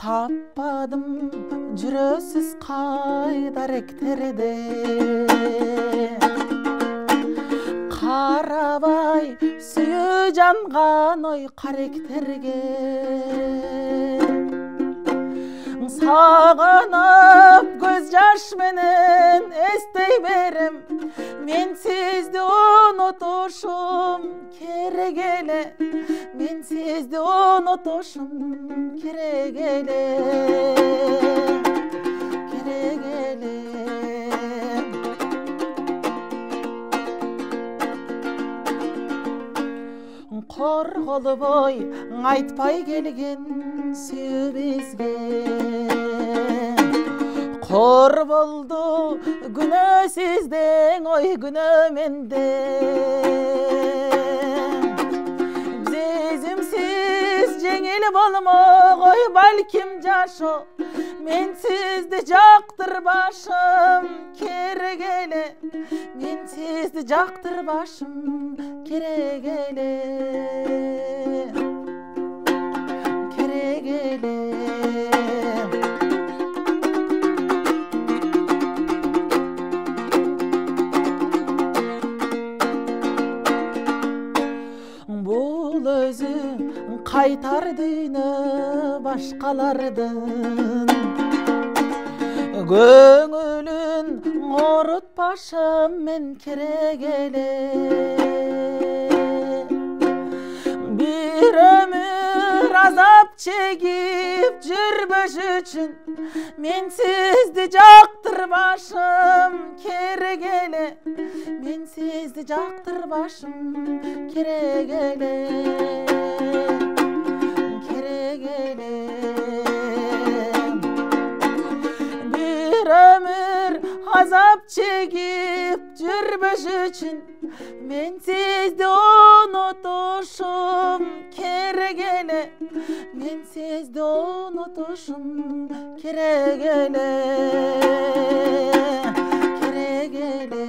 Tappadım жүрөсүз кайдаректерде, карабай сүйүү жанган ой каректерге. Сагынып көз жаш менен эстей берем, мен сизди унутушум керек эле, мен сизди унутушум керек эле, керек эле. Корголбой айтпай келген сүйүү бизге, кор болду күнөө сиздин, ой күнөө менде. Сезимсиз жеңил болмогой балким жашоо, мен сизди жактырбашым керек эле, мен сизди жактырбашым керек эле, керек эле. Бул өзү кайтар дүйнө башкалардын, көңүлүн орутпашым мен керек эле. Bir ömür azap çekip жүрбөш үчүн, мен сизди жактырбашым керек эле, мен сизди жактырбашым керек эле, керек эле. Bir ömür azap çekip жүрбөш үчүн, мен сизди унутушум керек эле, мен сизди унутушум керек эле, керек эле.